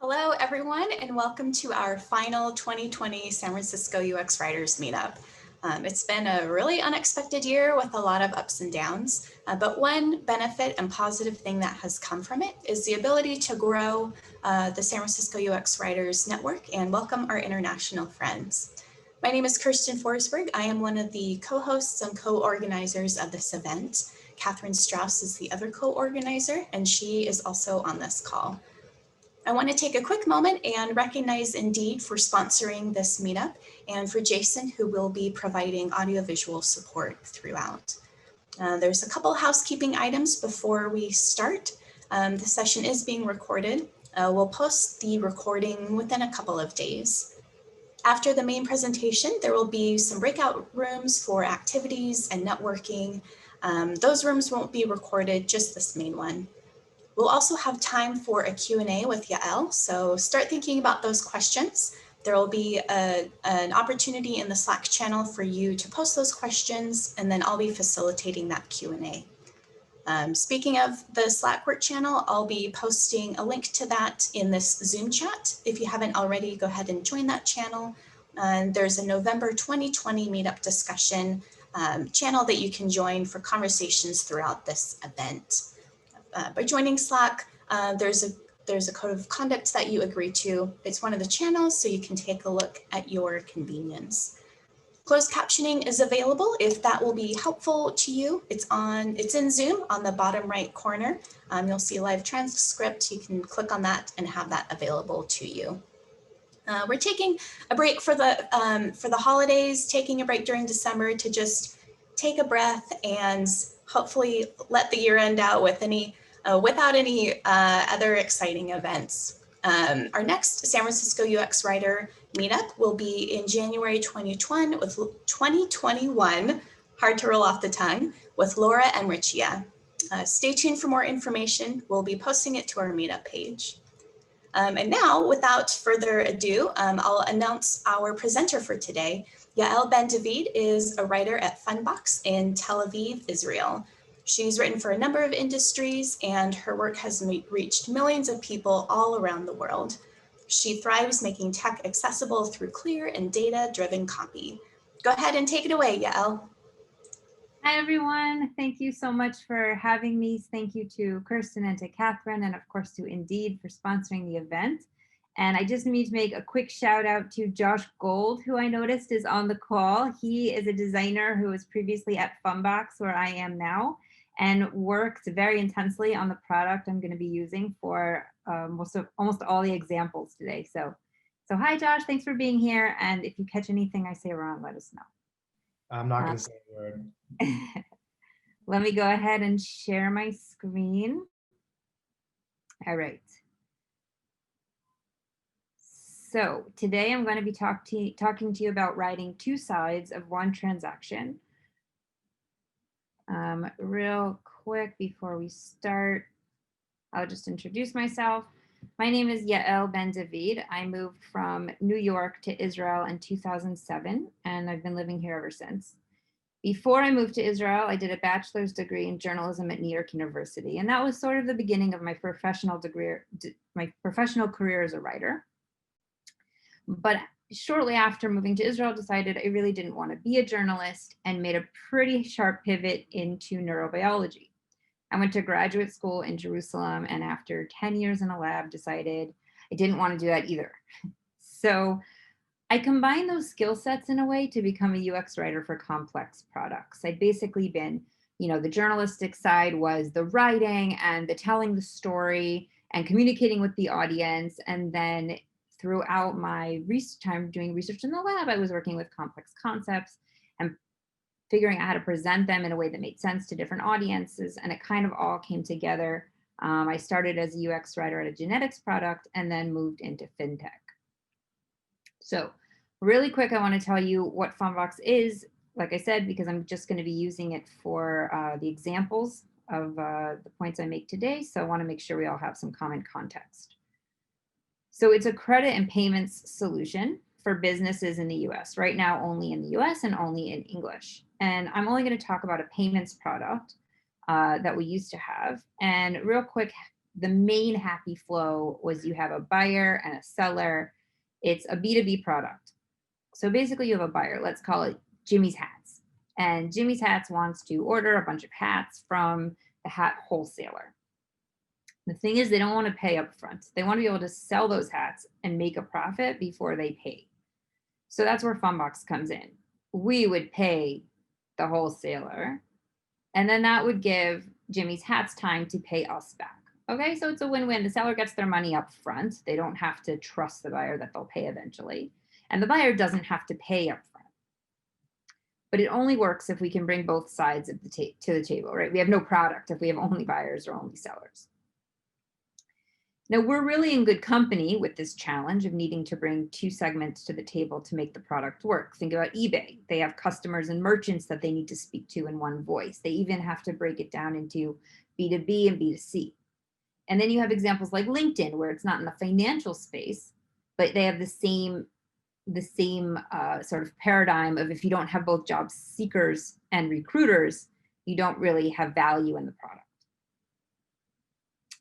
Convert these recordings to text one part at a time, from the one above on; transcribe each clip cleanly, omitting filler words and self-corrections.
Hello, everyone, and welcome to our final 2020 San Francisco UX Writers Meetup. It's been a really unexpected year with a lot of ups and downs, but one benefit and positive thing that has come from it is the ability to grow the San Francisco UX Writers Network and welcome our international friends. My name is Kirsten Forsberg. I am one of the co-hosts and co-organizers of this event. Catherine Strauss is the other co-organizer, and she is also on this call. I want to take a quick moment and recognize Indeed for sponsoring this meetup and for Jason, who will be providing audiovisual support throughout. There's a couple housekeeping items before we start. The session is being recorded. We'll post the recording within a couple of days. After the main presentation, there will be some breakout rooms for activities and networking. Those rooms won't be recorded, just this main one. We'll also have time for a Q&A with Yael, so start thinking about those questions. There will be an opportunity in the Slack channel for you to post those questions, and then I'll be facilitating that Q&A. Speaking of the Slack work channel, I'll be posting a link to that in this Zoom chat. If you haven't already, go ahead and join that channel. There's a November 2020 meetup discussion channel that you can join for conversations throughout this event. By joining Slack, there's a code of conduct that you agree to. It's one of the channels, so you can take a look at your convenience. Closed captioning is available if that will be helpful to you. It's in Zoom on the bottom right corner. You'll see a live transcript. You can click on that and have that available to you. We're taking a break for the holidays, taking a break during December to just take a breath and hopefully let the year end out with without any other exciting events. Our next San Francisco UX Writer Meetup will be in January 2021, hard to roll off the tongue, with Laura and Richia. Stay tuned for more information. We'll be posting it to our Meetup page. And now, without further ado, I'll announce our presenter for today. Yael Ben-David is a writer at Fundbox in Tel Aviv, Israel. She's written for a number of industries, and her work has reached millions of people all around the world. She thrives making tech accessible through clear and data-driven copy. Go ahead and take it away, Yael. Hi, everyone. Thank you so much for having me. Thank you to Kirsten and to Catherine, and of course to Indeed for sponsoring the event. And I just need to make a quick shout out to Josh Gold, who I noticed is on the call. He is a designer who was previously at Phonbox, where I am now, and worked very intensely on the product I'm going to be using for almost all the examples today. So hi, Josh. Thanks for being here. And if you catch anything I say wrong, let us know. I'm not going to say a word. Let me go ahead and share my screen. All right. So today I'm going to be talking to you about writing two sides of one transaction. Real quick before we start, I'll just introduce myself. My name is Yael Ben-David. I moved from New York to Israel in 2007, and I've been living here ever since. Before I moved to Israel, I did a bachelor's degree in journalism at New York University, and that was sort of the beginning of my professional career as a writer. But shortly after moving to Israel, I decided I really didn't want to be a journalist and made a pretty sharp pivot into neurobiology. I went to graduate school in Jerusalem, and after 10 years in a lab, decided I didn't want to do that either. So I combined those skill sets in a way to become a UX writer for complex products. I'd basically been, the journalistic side was the writing and the telling the story and communicating with the audience. And then throughout my time doing research in the lab, I was working with complex concepts and figuring out how to present them in a way that made sense to different audiences. And it kind of all came together. I started as a UX writer at a genetics product and then moved into fintech. So really quick, I want to tell you what Phonbox is, like I said, because I'm just going to be using it for the examples of the points I make today. So I want to make sure we all have some common context. So it's a credit and payments solution for businesses in the US, right now only in the US and only in English. And I'm only going to talk about a payments product that we used to have. And real quick, the main happy flow was you have a buyer and a seller. It's a B2B product. So basically you have a buyer, let's call it Jimmy's Hats. And Jimmy's Hats wants to order a bunch of hats from the hat wholesaler. The thing is, they don't want to pay up front. They want to be able to sell those hats and make a profit before they pay. So that's where Phonbox comes in. We would pay the wholesaler, and then that would give Jimmy's Hats time to pay us back. Okay, so it's a win-win. The seller gets their money up front. They don't have to trust the buyer that they'll pay eventually. And the buyer doesn't have to pay up front. But it only works if we can bring both sides of to the table, right? We have no product if we have only buyers or only sellers. Now, we're really in good company with this challenge of needing to bring two segments to the table to make the product work. Think about eBay. They have customers and merchants that they need to speak to in one voice. They even have to break it down into B2B and B2C. And then you have examples like LinkedIn, where it's not in the financial space, but they have the same sort of paradigm of, if you don't have both job seekers and recruiters, you don't really have value in the product.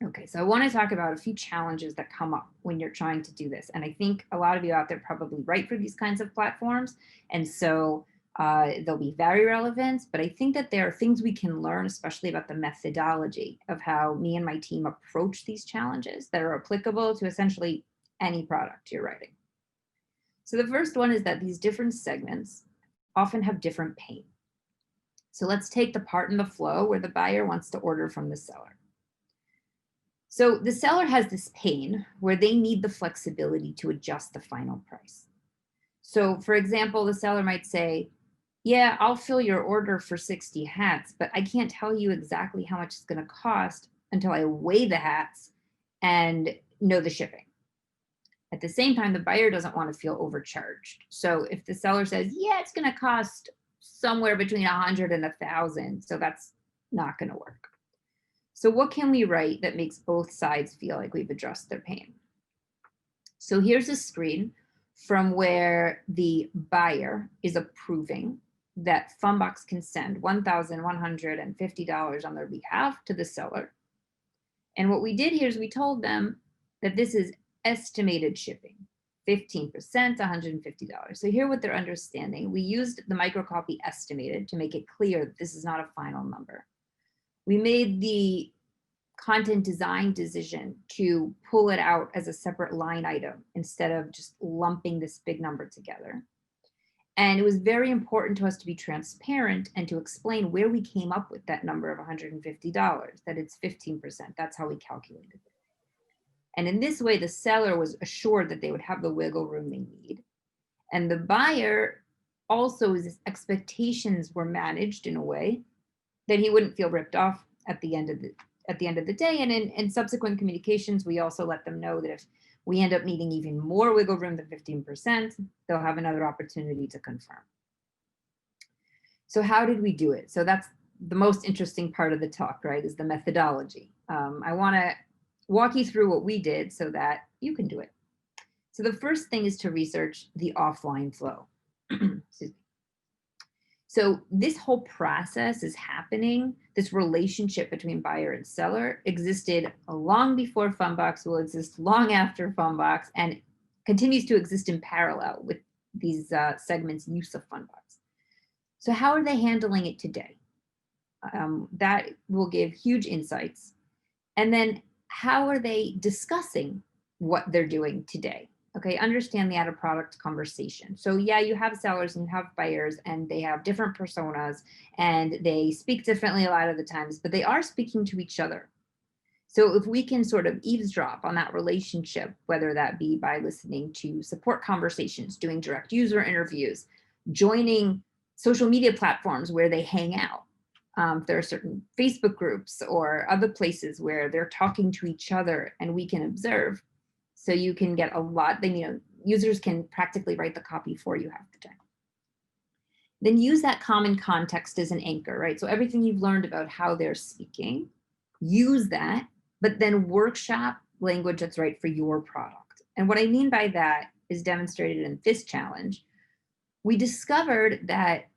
Okay, so I want to talk about a few challenges that come up when you're trying to do this. And I think a lot of you out there probably write for these kinds of platforms. And so they'll be very relevant, but I think that there are things we can learn, especially about the methodology of how me and my team approach these challenges that are applicable to essentially any product you're writing. So the first one is that these different segments often have different pain. So let's take the part in the flow where the buyer wants to order from the seller. So the seller has this pain where they need the flexibility to adjust the final price. So for example, the seller might say, yeah, I'll fill your order for 60 hats, but I can't tell you exactly how much it's going to cost until I weigh the hats and know the shipping. At the same time, the buyer doesn't want to feel overcharged. So if the seller says, yeah, it's going to cost somewhere between 100 and 1,000, so that's not going to work. So what can we write that makes both sides feel like we've addressed their pain? So here's a screen from where the buyer is approving that Phonbox can send $1,150 on their behalf to the seller. And what we did here is we told them that this is estimated shipping, 15%, $150. So here what they're understanding, we used the microcopy estimated to make it clear that this is not a final number. We made the content design decision to pull it out as a separate line item instead of just lumping this big number together. And it was very important to us to be transparent and to explain where we came up with that number of $150, that it's 15%. That's how we calculated it. And in this way, the seller was assured that they would have the wiggle room they need. And the buyer also, his expectations were managed in a way that he wouldn't feel ripped off at the end of the day. And in subsequent communications, we also let them know that if we end up needing even more wiggle room than 15%, they'll have another opportunity to confirm. So how did we do it? So that's the most interesting part of the talk, right, is the methodology. I want to walk you through what we did so that you can do it. So the first thing is to research the offline flow. Excuse me. So this whole process is happening. This relationship between buyer and seller existed long before Phonbox, will exist long after Phonbox, and continues to exist in parallel with these segments' use of Phonbox. So how are they handling it today? That will give huge insights. And then how are they discussing what they're doing today? Okay, understand the out of product conversation. So yeah, you have sellers and you have buyers and they have different personas and they speak differently a lot of the times, but they are speaking to each other. So if we can sort of eavesdrop on that relationship, whether that be by listening to support conversations, doing direct user interviews, joining social media platforms where they hang out. There are certain Facebook groups or other places where they're talking to each other and we can observe. So you can get a lot, users can practically write the copy for you half the time. Then use that common context as an anchor, right? So everything you've learned about how they're speaking, use that, but then workshop language that's right for your product. And what I mean by that is demonstrated in this challenge. We discovered that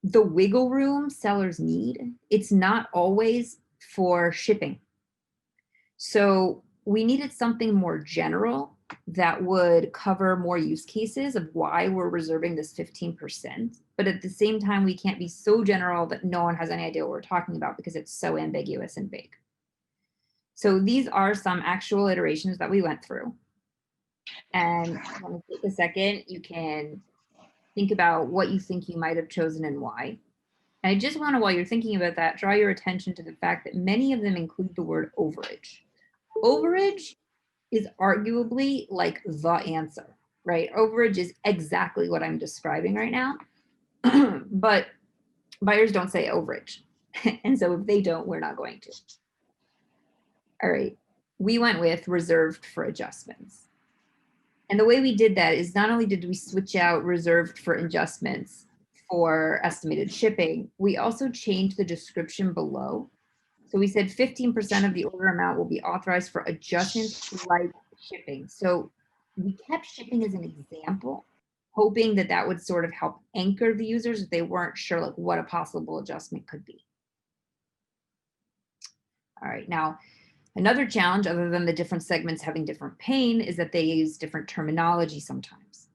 the wiggle room sellers need, it's not always for shipping. So we needed something more general that would cover more use cases of why we're reserving this 15%. But at the same time, we can't be so general that no one has any idea what we're talking about because it's so ambiguous and vague. So these are some actual iterations that we went through. And if you want to take a second, you can think about what you think you might have chosen and why. And I just want to, while you're thinking about that, draw your attention to the fact that many of them include the word overage. Overage is arguably like the answer, right? Overage is exactly what I'm describing right now, but buyers don't say overage. And so if they don't, we're not going to. All right, we went with reserved for adjustments. And the way we did that is not only did we switch out reserved for adjustments for estimated shipping, we also changed the description below. So we said 15% of the order amount will be authorized for adjustments like shipping. So we kept shipping as an example, hoping that that would sort of help anchor the users if they weren't sure like what a possible adjustment could be. All right, now another challenge other than the different segments having different pain is that they use different terminology sometimes.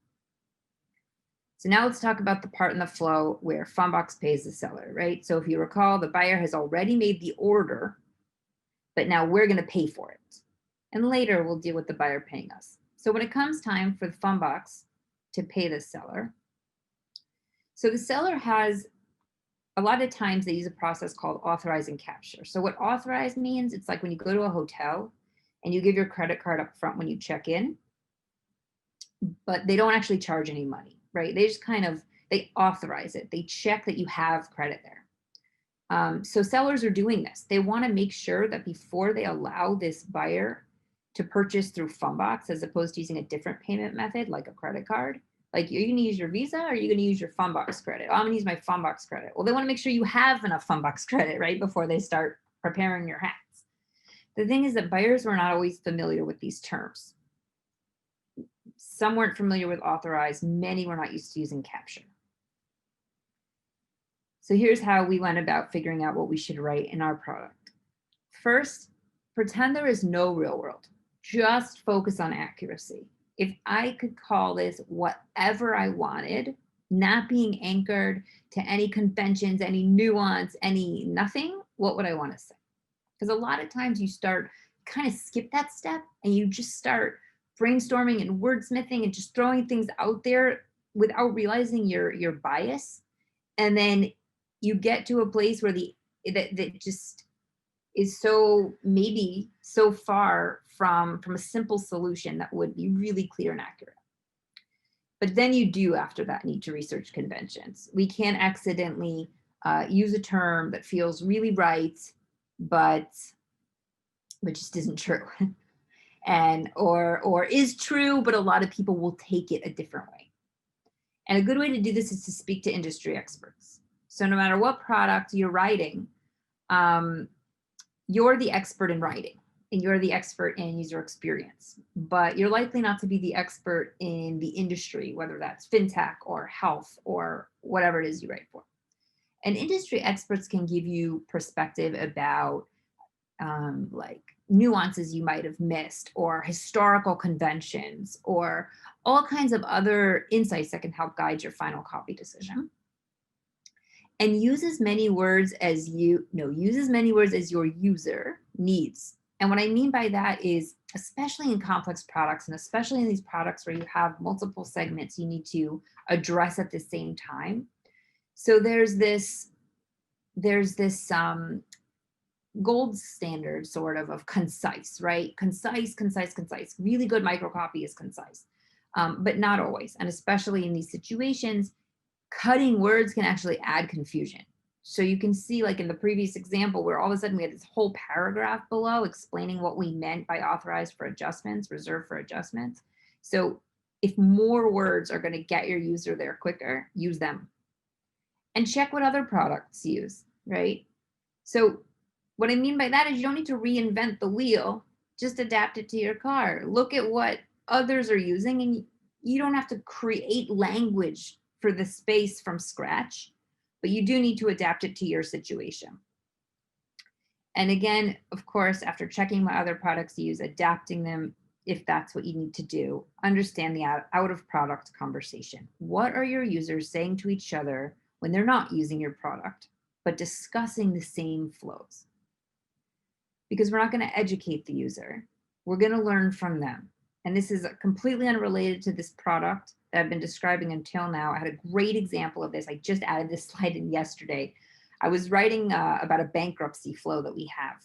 So now let's talk about the part in the flow where Phonbox pays the seller, right? So if you recall, the buyer has already made the order, but now we're going to pay for it. And later we'll deal with the buyer paying us. So when it comes time for the Phonbox to pay the seller, so the seller has, a lot of times they use a process called Authorize Capture. So what authorize means, it's like when you go to a hotel and you give your credit card up front when you check in, but they don't actually charge any money, right? They just kind of, they authorize it. They check that you have credit there. So sellers are doing this. They want to make sure that before they allow this buyer to purchase through Phonbox, as opposed to using a different payment method like a credit card, like, are you going to use your Visa or are you going to use your Phonbox credit? Oh, I'm going to use my Phonbox credit. Well, they want to make sure you have enough Phonbox credit, right, before they start preparing your hats. The thing is that buyers were not always familiar with these terms. Some weren't familiar with Authorize. Many were not used to using Capture. So here's how we went about figuring out what we should write in our product. First, pretend there is no real world. Just focus on accuracy. If I could call this whatever I wanted, not being anchored to any conventions, any nuance, any nothing, what would I want to say? Because a lot of times you start, kind of skip that step and you just start brainstorming and wordsmithing and just throwing things out there without realizing your bias. And then you get to a place where that just is so maybe so far from a simple solution that would be really clear and accurate. But then you do after that need to research conventions. We can't accidentally use a term that feels really right, but just isn't true. And or is true, but a lot of people will take it a different way. And a good way to do this is to speak to industry experts. So no matter what product you're writing, you're the expert in writing and you're the expert in user experience, but you're likely not to be the expert in the industry, whether that's fintech or health or whatever it is you write for. And industry experts can give you perspective about like nuances you might have missed or historical conventions or all kinds of other insights that can help guide your final copy decision. And use as many words as your user needs. And what I mean by that is, especially in complex products and especially in these products where you have multiple segments you need to address at the same time. So there's this gold standard sort of concise, right? Concise. Really good microcopy is concise, but not always. And especially in these situations, cutting words can actually add confusion. So you can see like in the previous example where all of a sudden we had this whole paragraph below explaining what we meant by authorized for adjustments, reserved for adjustments. So if more words are going to get your user there quicker, use them. And check what other products use, right? So what I mean by that is you don't need to reinvent the wheel, just adapt it to your car. Look at what others are using and you don't have to create language for the space from scratch, but you do need to adapt it to your situation. And again, of course, after checking what other products you use, adapting them if that's what you need to do, understand the out of product conversation. What are your users saying to each other when they're not using your product, but discussing the same flows? Because we're not going to educate the user. We're going to learn from them. And this is completely unrelated to this product that I've been describing until now. I had a great example of this. I just added this slide in yesterday. I was writing about a bankruptcy flow that we have.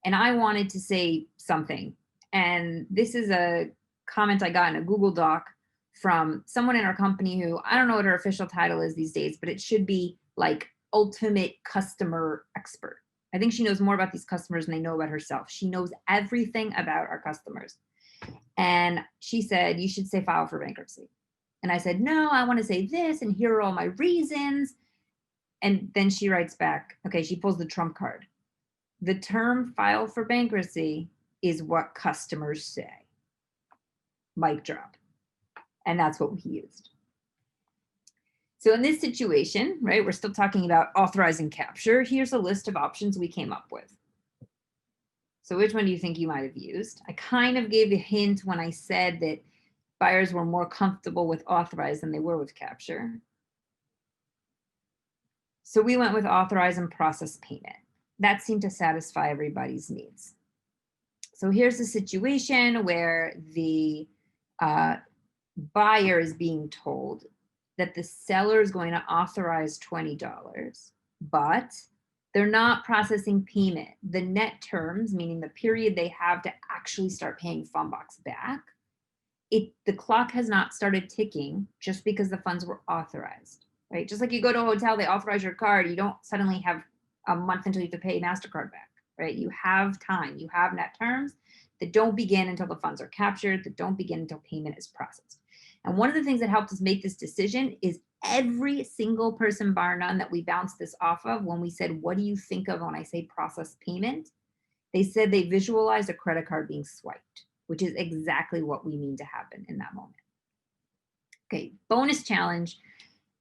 And I wanted to say something. And this is a comment I got in a Google Doc from someone in our company who, I don't know what her official title is these days, but it should be like ultimate customer expert. I think she knows more about these customers than they know about herself. She knows everything about our customers. And she said, you should say file for bankruptcy. And I said, no, I want to say this, and here are all my reasons. And then she writes back, okay, she pulls the trump card. The term file for bankruptcy is what customers say. Mic drop. And that's what we used. So in this situation, right, we're still talking about authorizing capture. Here's a list of options we came up with. So which one do you think you might have used? I kind of gave a hint when I said that buyers were more comfortable with authorize than they were with capture. So we went with authorize and process payment. That seemed to satisfy everybody's needs. So here's a situation where the buyer is being told that the seller is going to authorize $20, but they're not processing payment. The net terms, meaning the period they have to actually start paying Phonbox back, the clock has not started ticking just because the funds were authorized, right? Just like you go to a hotel, they authorize your card, you don't suddenly have a month until you have to pay MasterCard back, right? You have time, you have net terms that don't begin until the funds are captured, that don't begin until payment is processed. And one of the things that helped us make this decision is every single person, bar none, that we bounced this off of when we said, what do you think of when I say process payment? They said they visualized a credit card being swiped, which is exactly what we mean to happen in that moment. Okay, bonus challenge.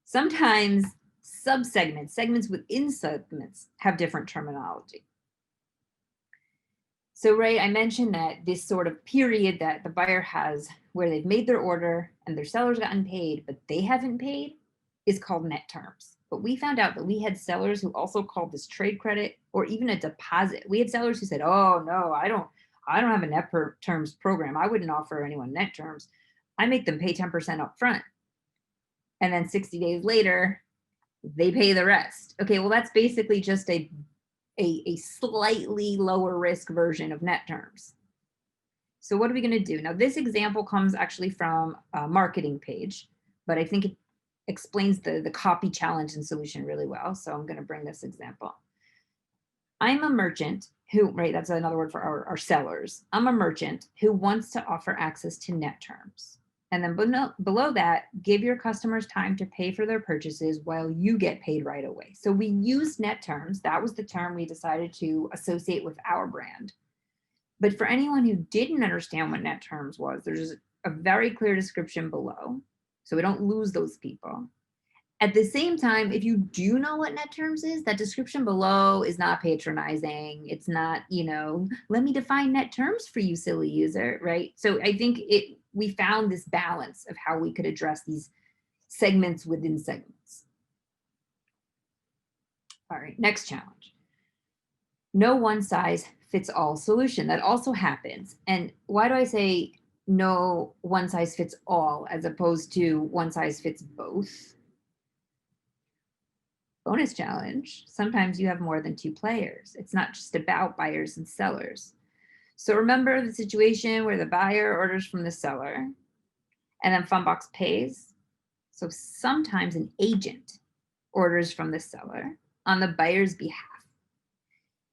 Sometimes subsegments, segments within segments have different terminology. So, right, I mentioned that this sort of period that the buyer has where they've made their order and their seller's gotten paid, but they haven't paid, is called net terms. But we found out that we had sellers who also called this trade credit or even a deposit. We had sellers who said, oh, no, I don't have a net terms program. I wouldn't offer anyone net terms. I make them pay 10% up front. And then 60 days later, they pay the rest. Okay, well, that's basically just a slightly lower risk version of net terms. So what are we going to do? Now, this example comes actually from a marketing page, but I think it explains the copy challenge and solution really well. So I'm going to bring this example. I'm a merchant who, right, that's another word for our sellers. I'm a merchant who wants to offer access to net terms. And then below that, give your customers time to pay for their purchases while you get paid right away. So we used net terms. That was the term we decided to associate with our brand. But for anyone who didn't understand what net terms was, there's a very clear description below, so we don't lose those people. At the same time, if you do know what net terms is, that description below is not patronizing. It's not, let me define net terms for you, silly user, right? So I think we found this balance of how we could address these segments within segments. All right, next challenge. No one size fits all solution. That also happens. And why do I say no one size fits all as opposed to one size fits both? Bonus challenge. Sometimes you have more than two players. It's not just about buyers and sellers. So remember the situation where the buyer orders from the seller and then Fundbox pays. So sometimes an agent orders from the seller on the buyer's behalf.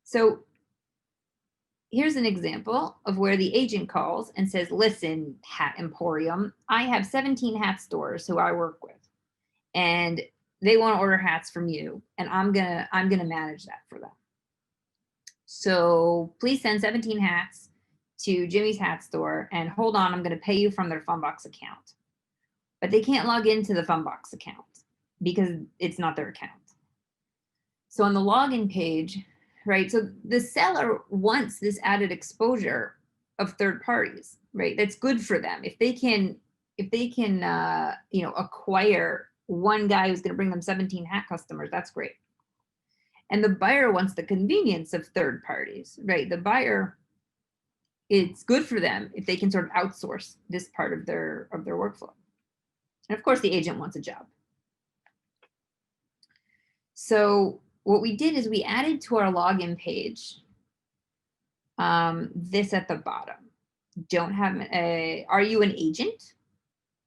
So here's an example of where the agent calls and says, listen, Hat Emporium, I have 17 hat stores who I work with, and they want to order hats from you, and I'm gonna manage that for them. So please send 17 hats to Jimmy's hat store, and hold on, I'm gonna pay you from their Phonbox account. But they can't log into the Phonbox account because it's not their account. So on the login page, right? So the seller wants this added exposure of third parties, right? That's good for them. If they can, acquire one guy who's going to bring them 17 hat customers, that's great. And the buyer wants the convenience of third parties, right? The buyer, it's good for them if they can sort of outsource this part of their workflow. And of course, the agent wants a job. So what we did is we added to our login page this at the bottom. Are you an agent?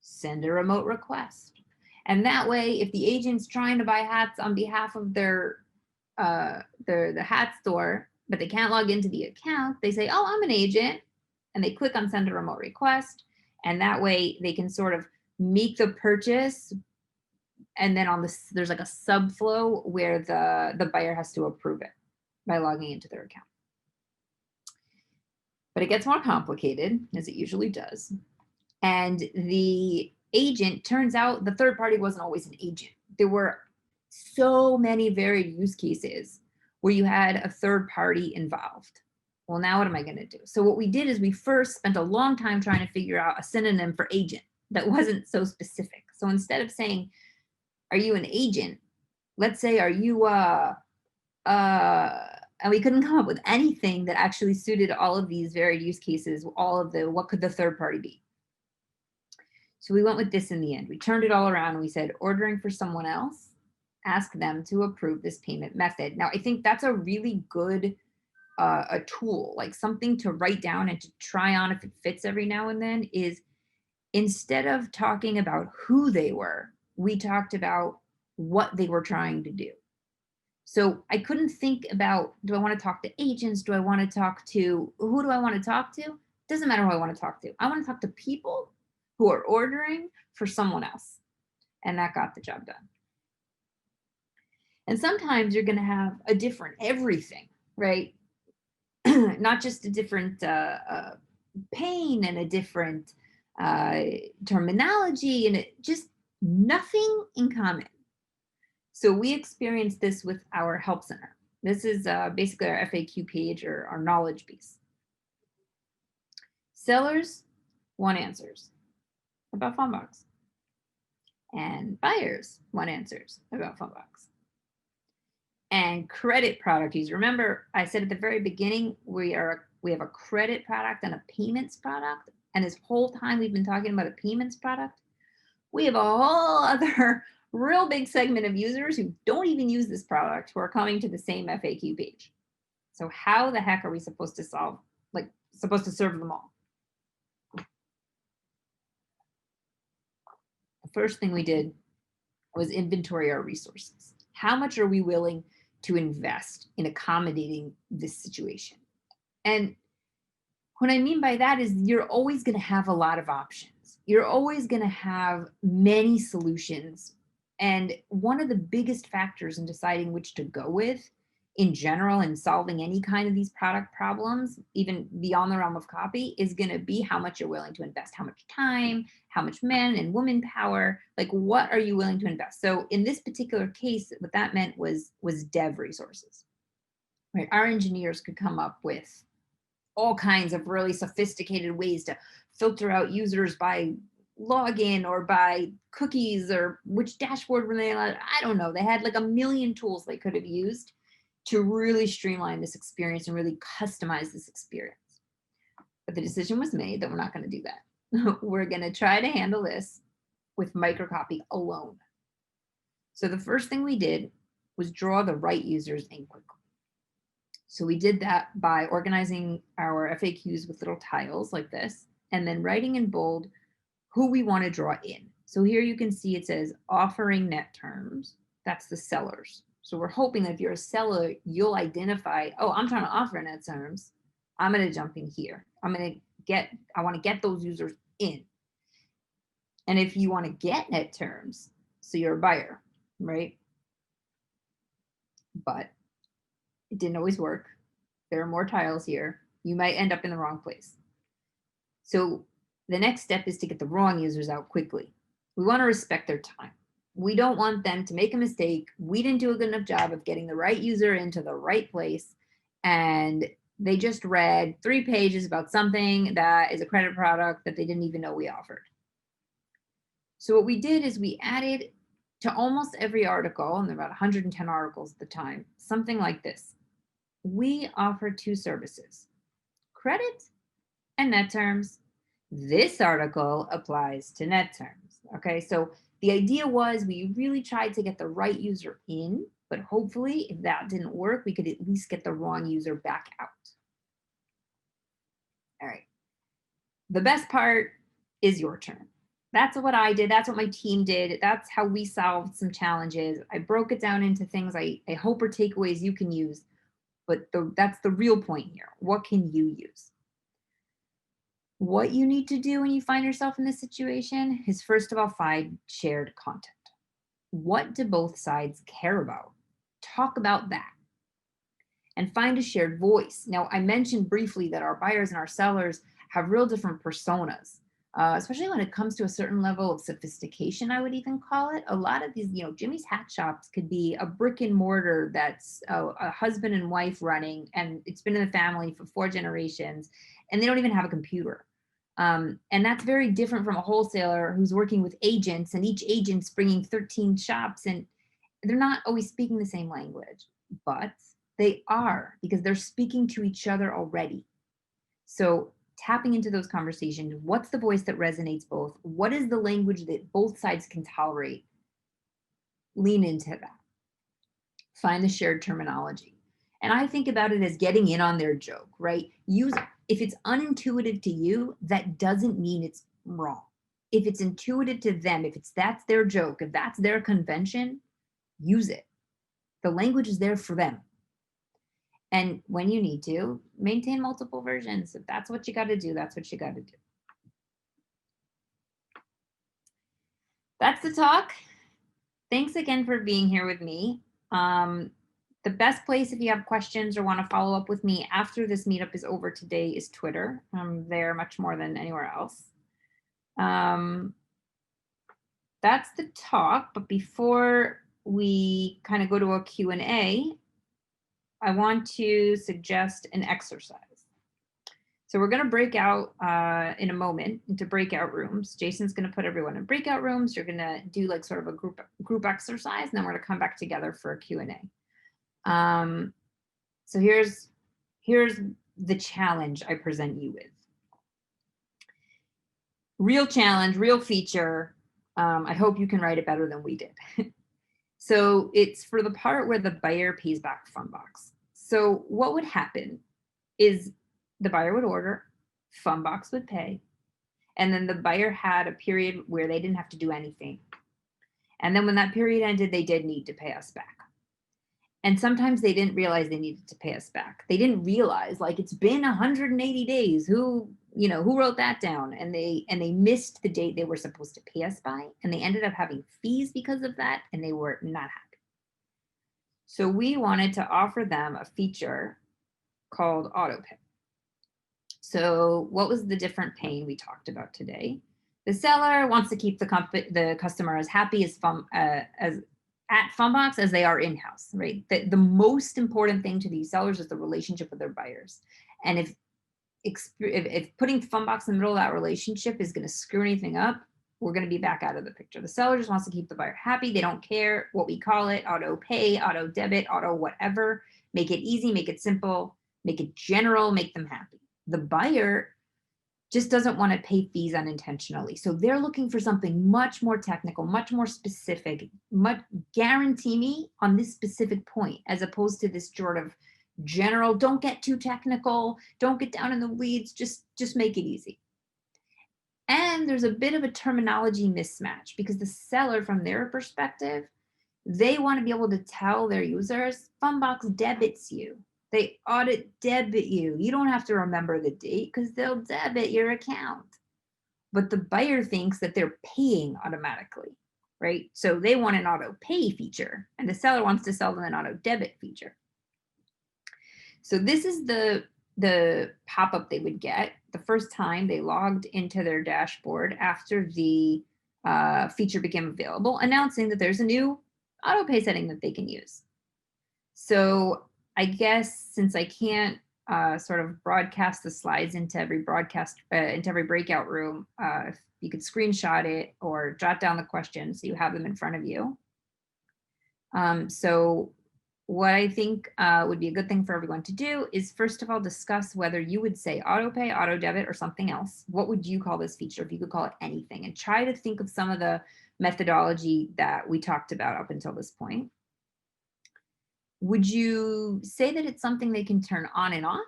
Send a remote request. And that way, if the agent's trying to buy hats on behalf of the hat store, but they can't log into the account, they say, oh, I'm an agent, and they click on send a remote request. And that way they can sort of make the purchase. And then there's like a subflow where the buyer has to approve it by logging into their account. But it gets more complicated, as it usually does. And the agent, turns out the third party wasn't always an agent. There were so many varied use cases where you had a third party involved. Well, now what am I going to do? So what we did is we first spent a long time trying to figure out a synonym for agent that wasn't so specific. So instead of saying, are you an agent? Let's say, are you and we couldn't come up with anything that actually suited all of these varied use cases, what could the third party be? So we went with this in the end. We turned it all around and we said, ordering for someone else, ask them to approve this payment method. Now, I think that's a really good a tool, like something to write down and to try on if it fits every now and then, is instead of talking about who they were, we talked about what they were trying to do. So I couldn't think about, do I want to talk to agents? Do I want to talk to, who do I want to talk to? Doesn't matter who I want to talk to. I want to talk to people who are ordering for someone else. And that got the job done. And sometimes you're going to have a different everything, right? Not just a different pain and a different terminology and just nothing in common. So we experienced this with our help center. This is basically our FAQ page or our knowledge base. Sellers want answers about Phonbox. And buyers want answers about Phonbox. And credit product users. Remember, I said at the very beginning, we have a credit product and a payments product. And this whole time we've been talking about a payments product. We have a whole other real big segment of users who don't even use this product who are coming to the same FAQ page. So how the heck are we supposed to serve them all? The first thing we did was inventory our resources. How much are we willing to invest in accommodating this situation? And what I mean by that is you're always going to have a lot of options. You're always going to have many solutions. And one of the biggest factors in deciding which to go with in general and solving any kind of these product problems, even beyond the realm of copy, is going to be how much you're willing to invest, how much time, how much men and woman power, like what are you willing to invest? So in this particular case, what that meant was dev resources, right? Our engineers could come up with all kinds of really sophisticated ways to filter out users by login or by cookies or which dashboard were they on. I don't know. They had like a million tools they could have used to really streamline this experience and really customize this experience. But the decision was made that we're not going to do that. We're going to try to handle this with microcopy alone. So the first thing we did was draw the right users in quickly. So we did that by organizing our FAQs with little tiles like this, and then writing in bold who we want to draw in. So here you can see it says offering net terms. That's the sellers. So we're hoping that if you're a seller, you'll identify, oh, I'm trying to offer net terms. I'm going to jump in here. I want to get those users in. And if you want to get net terms, so you're a buyer, right? But it didn't always work. There are more tiles here. You might end up in the wrong place. So the next step is to get the wrong users out quickly. We want to respect their time. We don't want them to make a mistake. We didn't do a good enough job of getting the right user into the right place. and they just read 3 pages about something that is a credit product that they didn't even know we offered. So what we did is we added to almost every article, and there were about 110 articles at the time, something like this. We offer 2 services, credit and net terms. This article applies to net terms. Okay, so the idea was we really tried to get the right user in, but hopefully if that didn't work, we could at least get the wrong user back out. All right. The best part is your turn. That's what I did. That's what my team did. That's how we solved some challenges. I broke it down into things I hope are takeaways you can use, but that's the real point here. What can you use? What you need to do when you find yourself in this situation is, first of all, find shared content. What do both sides care about? Talk about that. And find a shared voice. Now, I mentioned briefly that our buyers and our sellers have real different personas, especially when it comes to a certain level of sophistication, I would even call it. A lot of these, Jimmy's Hat Shops could be a brick and mortar that's a husband and wife running, and it's been in the family for 4 generations, and they don't even have a computer. And that's very different from a wholesaler who's working with agents, and each agent's bringing 13 shops, and they're not always speaking the same language, but they are, because they're speaking to each other already. So tapping into those conversations, what's the voice that resonates both? What is the language that both sides can tolerate? Lean into that. Find the shared terminology. And I think about it as getting in on their joke, right? If it's unintuitive to you, that doesn't mean it's wrong. If it's intuitive to them, that's their joke, if that's their convention, use it. The language is there for them. And when you need to, maintain multiple versions. If that's what you got to do, that's what you got to do. That's the talk. Thanks again for being here with me. The best place if you have questions or want to follow up with me after this meetup is over today is Twitter. I'm there much more than anywhere else. That's the talk. But before we kind of go to a Q&A, I want to suggest an exercise. So we're going to break out in a moment into breakout rooms. Jason's going to put everyone in breakout rooms. You're going to do like sort of a group exercise, and then we're going to come back together for a Q&A. So here's the challenge I present you with. Real challenge, real feature. I hope you can write it better than we did. So it's for the part where the buyer pays back Phonbox. So what would happen is the buyer would order, Phonbox would pay, and then the buyer had a period where they didn't have to do anything. And then when that period ended, they did need to pay us back. And sometimes they didn't realize they needed to pay us back. They didn't realize, like, it's been 180 days. Who wrote that down? And they missed the date they were supposed to pay us by, and they ended up having fees because of that, and they were not happy. So we wanted to offer them a feature called autopay. So what was the different pain we talked about today? The seller wants to keep the customer as happy as at Phonbox as they are in-house, right? The most important thing to these sellers is the relationship with their buyers. And if putting Phonbox in the middle of that relationship is going to screw anything up, we're going to be back out of the picture. The seller just wants to keep the buyer happy. They don't care what we call it, auto pay, auto debit, auto whatever. Make it easy, make it simple, make it general, make them happy. The buyer just doesn't want to pay fees unintentionally. So they're looking for something much more technical, much more specific, guarantee me on this specific point, as opposed to this sort of general, don't get too technical, don't get down in the weeds, just make it easy. And there's a bit of a terminology mismatch, because the seller, from their perspective, they want to be able to tell their users, Phonbox debits you. They audit debit you. You don't have to remember the date because they'll debit your account. But the buyer thinks that they're paying automatically, right? So they want an auto pay feature, and the seller wants to sell them an auto debit feature. So this is the pop-up they would get the first time they logged into their dashboard after the feature became available, announcing that there's a new auto pay setting that they can use. So I guess since I can't sort of broadcast the slides into every into every breakout room, if you could screenshot it or jot down the questions so you have them in front of you. So what I think would be a good thing for everyone to do is first of all, discuss whether you would say auto pay, auto debit, or something else. What would you call this feature if you could call it anything? And try to think of some of the methodology that we talked about up until this point. Would you say that it's something they can turn on and off?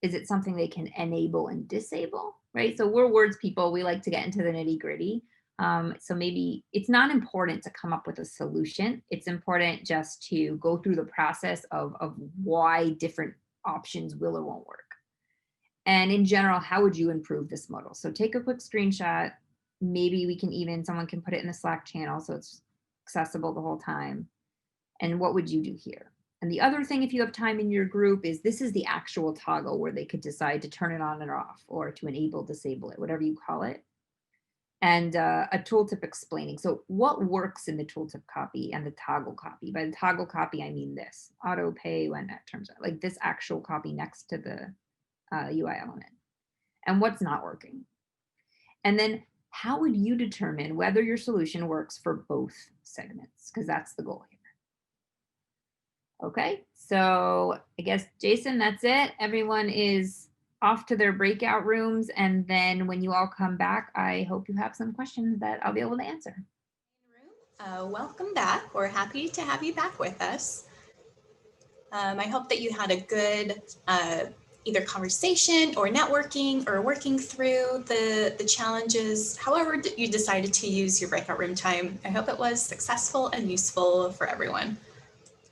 Is it something they can enable and disable? Right. So we're words people. We like to get into the nitty gritty. So maybe it's not important to come up with a solution. It's important just to go through the process of why different options will or won't work. And in general, how would you improve this modal? So take a quick screenshot. Maybe someone can put it in the Slack channel so it's accessible the whole time. And what would you do here? And the other thing, if you have time in your group, is this is the actual toggle where they could decide to turn it on and off or to enable, disable it, whatever you call it. And a tooltip explaining. So what works in the tooltip copy and the toggle copy? By the toggle copy, I mean this: auto pay when that turns out, like this actual copy next to the UI element. And what's not working? And then how would you determine whether your solution works for both segments? Because that's the goal here. Okay, so I guess, Jason, that's it. Everyone is off to their breakout rooms. And then when you all come back, I hope you have some questions that I'll be able to answer. Welcome back. We're happy to have you back with us. I hope that you had a good either conversation or networking or working through the challenges, however you decided to use your breakout room time. I hope it was successful and useful for everyone.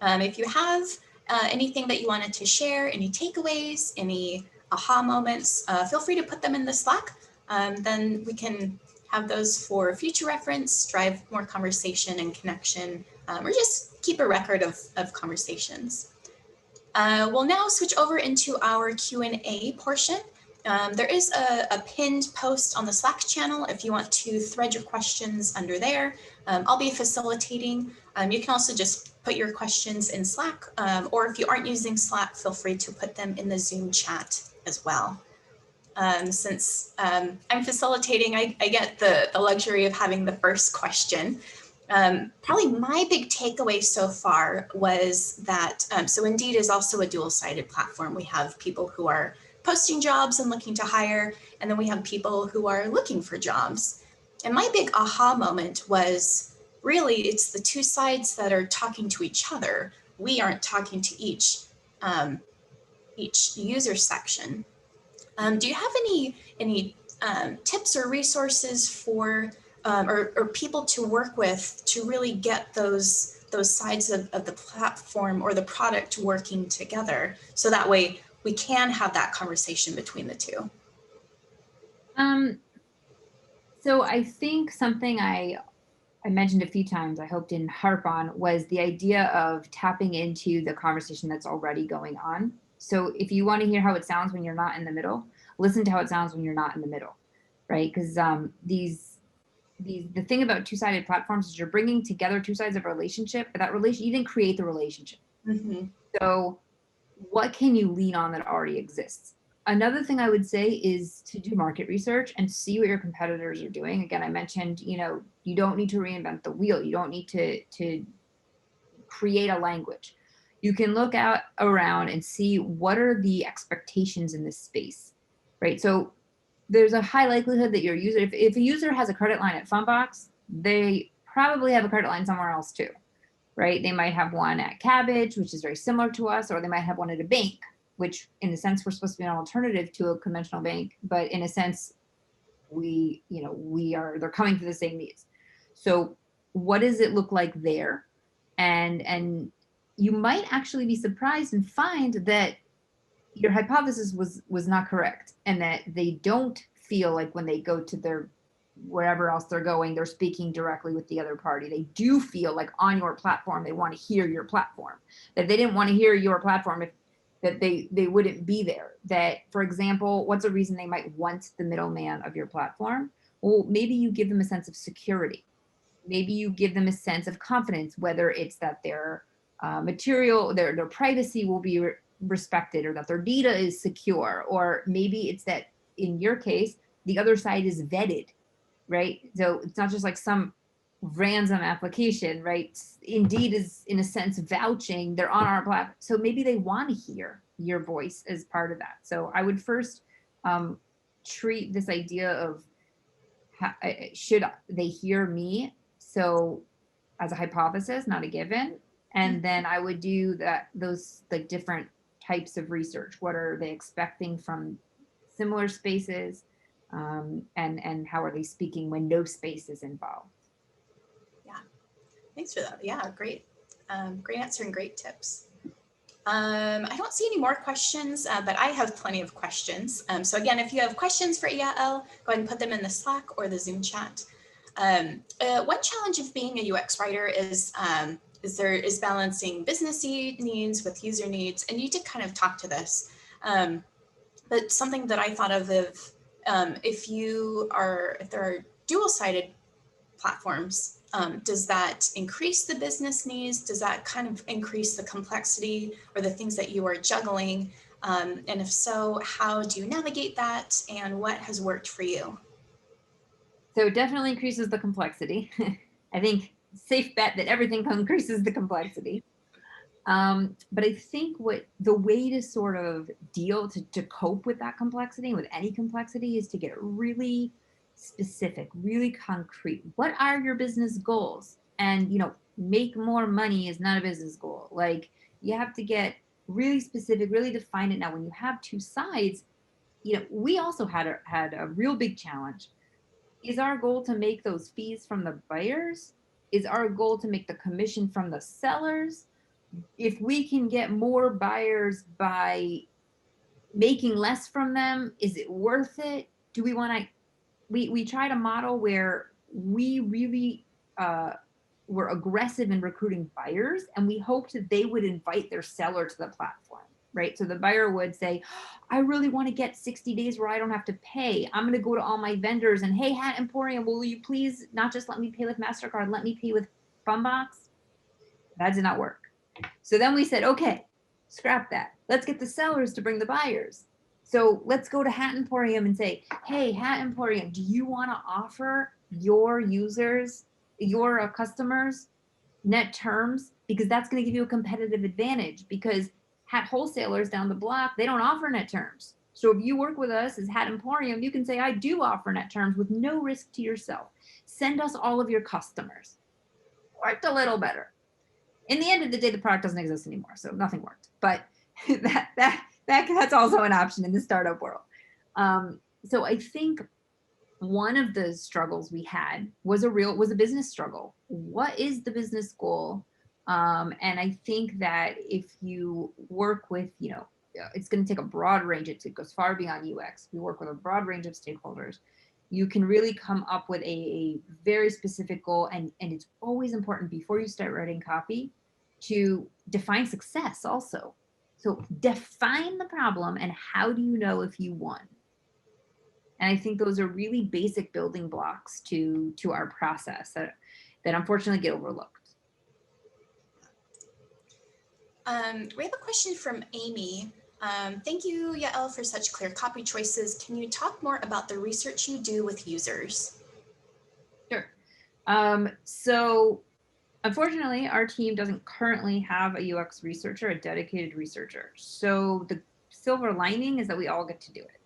If you have anything that you wanted to share, any takeaways, any aha moments, feel free to put them in the Slack. Then we can have those for future reference, drive more conversation and connection, or just keep a record of conversations. We'll now switch over into our Q&A portion. There is a pinned post on the Slack channel if you want to thread your questions under there. I'll be facilitating. You can also just put your questions in Slack, or if you aren't using Slack, feel free to put them in the Zoom chat as well. Since I'm facilitating, I get the luxury of having the first question. Probably my big takeaway so far was that, so Indeed is also a dual-sided platform. We have people who are posting jobs and looking to hire, and then we have people who are looking for jobs. And my big aha moment was really it's the two sides that are talking to each other. We aren't talking to each user section. Do you have any tips or resources for or people to work with to really get those sides of the platform or the product working together, so that way we can have that conversation between the two? So I think something I mentioned a few times, I hope didn't harp on, was the idea of tapping into the conversation that's already going on. So if you want to hear how it sounds when you're not in the middle, listen to how it sounds when you're not in the middle, right? Because the thing about two-sided platforms is you're bringing together two sides of a relationship, but that relation, you didn't create the relationship. Mm-hmm. So what can you lean on that already exists? Another thing I would say is to do market research and see what your competitors are doing. Again, I mentioned, you don't need to reinvent the wheel. You don't need to create a language. You can look around and see what are the expectations in this space, right? So there's a high likelihood that your user, if a user has a credit line at Phonbox, they probably have a credit line somewhere else too, right? They might have one at Cabbage, which is very similar to us, or they might have one at a bank, which in a sense, we're supposed to be an alternative to a conventional bank, but in a sense, they're coming for the same needs. So what does it look like there? And you might actually be surprised and find that your hypothesis was not correct, and that they don't feel like when they go to their wherever else they're going, they're speaking directly with the other party. They do feel like on your platform, they want to hear your platform. That if they didn't want to hear your platform, that they wouldn't be there. That, for example, what's a reason they might want the middleman of your platform? Well, maybe you give them a sense of security. Maybe you give them a sense of confidence, whether it's that they're material, their privacy will be respected, or that their data is secure, or maybe it's that in your case, the other side is vetted, right? So it's not just like some random application, right? Indeed is in a sense vouching they're on our platform. So maybe they want to hear your voice as part of that. So I would first treat this idea of should they hear me? So as a hypothesis, not a given. And then I would do those like different types of research. What are they expecting from similar spaces? And how are they speaking when no space is involved? Yeah, thanks for that. Yeah, great. Great answer and great tips. I don't see any more questions, but I have plenty of questions. So again, if you have questions for Yael, go ahead and put them in the Slack or the Zoom chat. One challenge of being a UX writer is balancing business needs with user needs, and you did kind of talk to this. But something that I thought of if there are dual-sided platforms, does that increase the business needs? Does that kind of increase the complexity or the things that you are juggling? And if so, how do you navigate that, and what has worked for you? So it definitely increases the complexity. I think safe bet that everything increases the complexity. But I think the way to sort of deal to cope with that complexity, with any complexity, is to get really specific, really concrete. What are your business goals? And, make more money is not a business goal. Like, you have to get really specific, really define it. Now, when you have two sides, we also had a real big challenge. Is our goal to make those fees from the buyers? Is our goal to make the commission from the sellers? If we can get more buyers by making less from them, is it worth it? Do we want to, we tried a model where we really were aggressive in recruiting buyers, and we hoped that they would invite their seller to the platform, right? So the buyer would say, I really want to get 60 days where I don't have to pay. I'm going to go to all my vendors and, hey, Hat Emporium, will you please not just let me pay with MasterCard, let me pay with Phonbox? That did not work. So then we said, okay, scrap that. Let's get the sellers to bring the buyers. So let's go to Hat Emporium and say, hey, Hat Emporium, do you want to offer your users, your customers, net terms? Because that's going to give you a competitive advantage, because hat wholesalers down the block, they don't offer net terms. So if you work with us as Hat Emporium, you can say, I do offer net terms with no risk to yourself. Send us all of your customers. Worked a little better. In the end of the day, the product doesn't exist anymore, so nothing worked. But that's also an option in the startup world. So I think one of the struggles we had was a business struggle. What is the business goal? And I think that if you work with, it's going to take a broad range. It goes far beyond UX. We work with a broad range of stakeholders. You can really come up with a very specific goal. And it's always important before you start writing copy to define success also. So define the problem, and how do you know if you won? And I think those are really basic building blocks to our process that unfortunately get overlooked. We have a question from Amy. Thank you, Yael, for such clear copy choices. Can you talk more about the research you do with users? Sure. So unfortunately, our team doesn't currently have a UX researcher, a dedicated researcher. So the silver lining is that we all get to do it.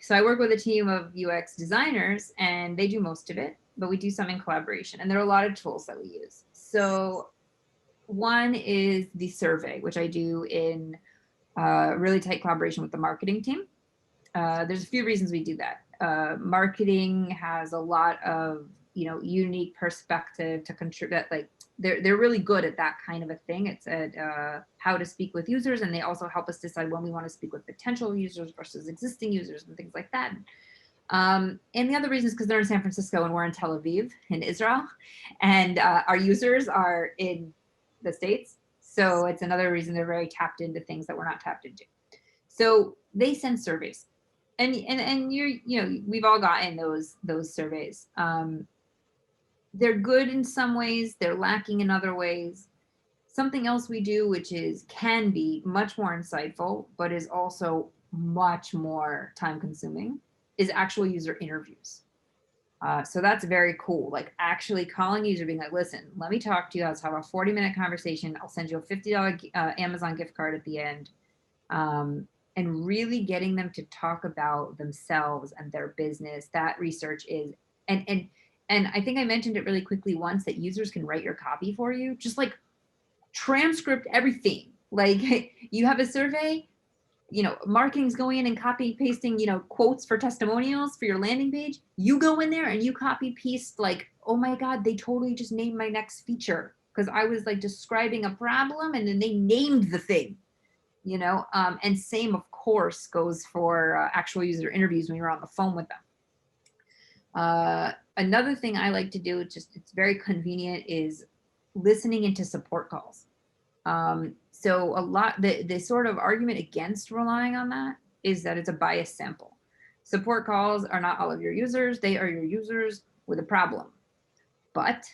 So I work with a team of UX designers, and they do most of it, but we do some in collaboration. And there are a lot of tools that we use. So one is the survey, which I do in really tight collaboration with the marketing team. There's a few reasons we do that. Marketing has a lot of unique perspective to contribute. Like they're really good at that kind of a thing. It's at how to speak with users, and they also help us decide when we want to speak with potential users versus existing users and things like that. And the other reason is because they're in San Francisco and we're in Tel Aviv in Israel, and our users are in the States. So it's another reason they're very tapped into things that we're not tapped into. So they send surveys, and we've all gotten those surveys. They're good in some ways, they're lacking in other ways. Something else we do, which can be much more insightful, but is also much more time consuming, is actual user interviews. So that's very cool. Like actually calling user, being like, listen, let me talk to you. Let's have a 40-minute conversation. I'll send you a $50 Amazon gift card at the end. And really getting them to talk about themselves and their business. That research is, and I think I mentioned it really quickly once, that users can write your copy for you, just like transcript everything. Like you have a survey, marketing's going in and copy pasting, quotes for testimonials for your landing page. You go in there and you copy paste, like, oh my God, they totally just named my next feature because I was like describing a problem and then they named the thing, and same of course goes for actual user interviews when you're on the phone with them. Another thing I like to do, it's very convenient, is listening into support calls. So a lot, the sort of argument against relying on that is that it's a biased sample. Support calls are not all of your users. They are your users with a problem. But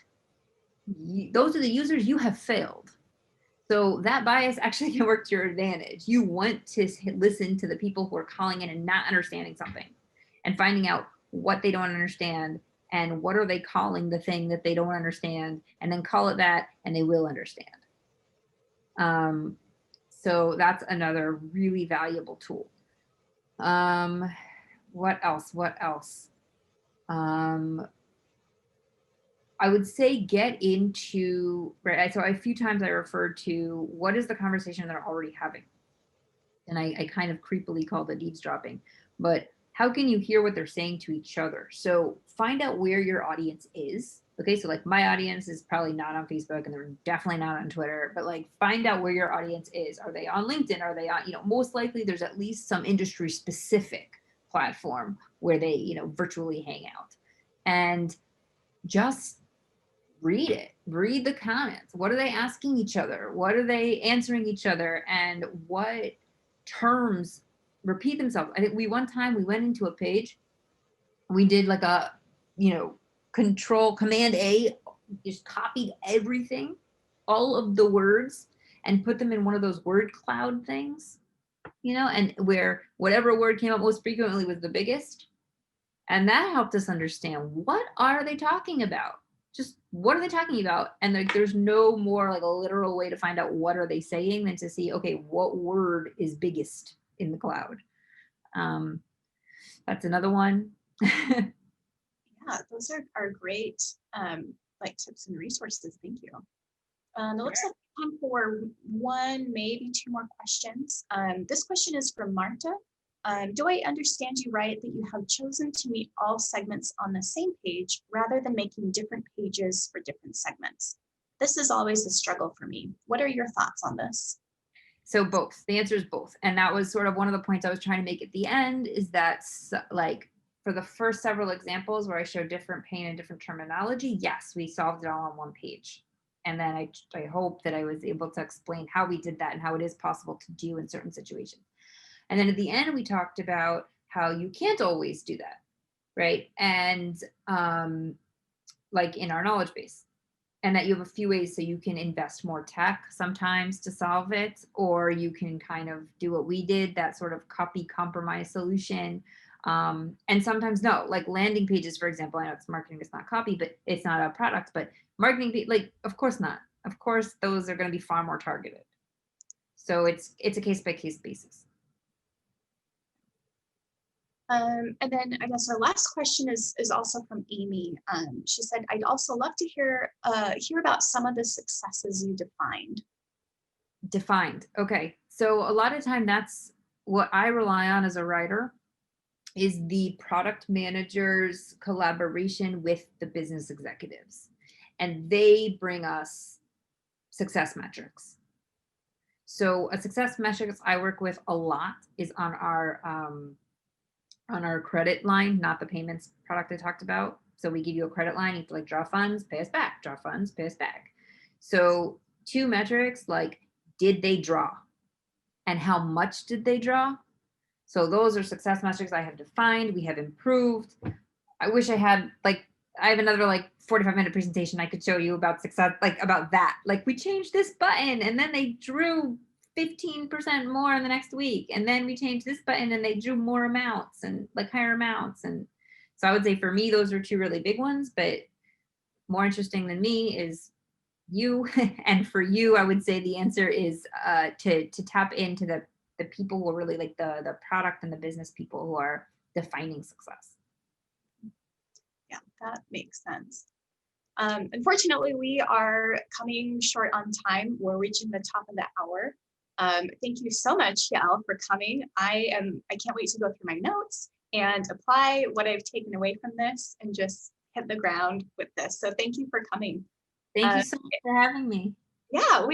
those are the users you have failed. So that bias actually can work to your advantage. You want to listen to the people who are calling in and not understanding something and finding out what they don't understand and what are they calling the thing that they don't understand, and then call it that and they will understand. So that's another really valuable tool. What else? I would say get into, right? So a few times I referred to what is the conversation they're already having. And I kind of creepily called it eavesdropping, but how can you hear what they're saying to each other? So find out where your audience is. Okay, so like my audience is probably not on Facebook and they're definitely not on Twitter, but like find out where your audience is. Are they on LinkedIn? Are they on, most likely there's at least some industry specific platform where they, virtually hang out. And just read it, read the comments. What are they asking each other? What are they answering each other? And what terms repeat themselves? I think one time we went into a page, we did like a, Command A, just copied everything, all of the words, and put them in one of those word cloud things, and where whatever word came up most frequently was the biggest. And that helped us understand, what are they talking about? Just what are they talking about? And there's no more like a literal way to find out what are they saying than to see, okay, what word is biggest in the cloud? That's another one. Yeah, those are great tips and resources. Thank you. It looks like time for one, maybe two more questions. This question is from Marta. Do I understand you right that you have chosen to meet all segments on the same page rather than making different pages for different segments? This is always a struggle for me. What are your thoughts on this? So both. The answer is both. And that was sort of one of the points I was trying to make at the end, is that like for the first several examples where I showed different pain and different terminology, yes, we solved it all on one page. And then I hope that I was able to explain how we did that and how it is possible to do in certain situations. And then at the end, we talked about how you can't always do that, right? And like in our knowledge base, and that you have a few ways. So you can invest more tech sometimes to solve it, or you can kind of do what we did, that sort of copy compromise solution. And sometimes no, like landing pages, for example. I know it's marketing, it's not copy, but it's not a product, but marketing, like, of course not. Of course, those are going to be far more targeted. So it's a case by case basis. And then I guess our last question is also from Amy. She said, I'd also love to hear about some of the successes you defined. Defined. Okay. So a lot of time that's what I rely on as a writer, is the product manager's collaboration with the business executives. And they bring us success metrics. So a success metrics I work with a lot is on our credit line, not the payments product I talked about. So we give you a credit line, you have to like draw funds, pay us back, draw funds, pay us back. So 2 metrics, like, did they draw and how much did they draw? So those are success metrics I have defined. We have improved. I wish I had like I have another like 45-minute presentation I could show you about success, like about that. Like we changed this button and then they drew 15% more in the next week. And then we changed this button and they drew more amounts and like higher amounts. And so I would say for me, those are two really big ones, but more interesting than me is you. And for you, I would say the answer is to tap into the people who are really like the product and the business people who are defining success. Yeah, that makes sense. Unfortunately, we are coming short on time. We're reaching the top of the hour. Thank you so much, Yael, for coming. I can't wait to go through my notes and apply what I've taken away from this and just hit the ground with this. So thank you for coming. Thank you so much for having me. Yeah,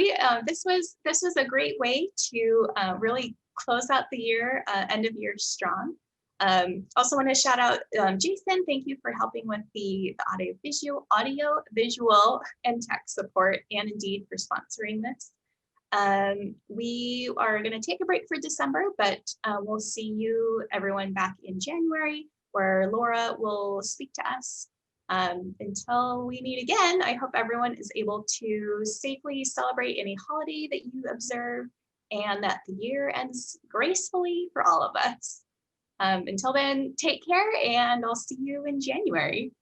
this was a great way to really close out the year, end of year strong. Also want to shout out Jason. Thank you for helping with the audio, visual, and tech support, and indeed for sponsoring this. We are going to take a break for December, but we'll see you everyone back in January, where Laura will speak to us. Until we meet again, I hope everyone is able to safely celebrate any holiday that you observe and that the year ends gracefully for all of us. Until then, take care and I'll see you in January.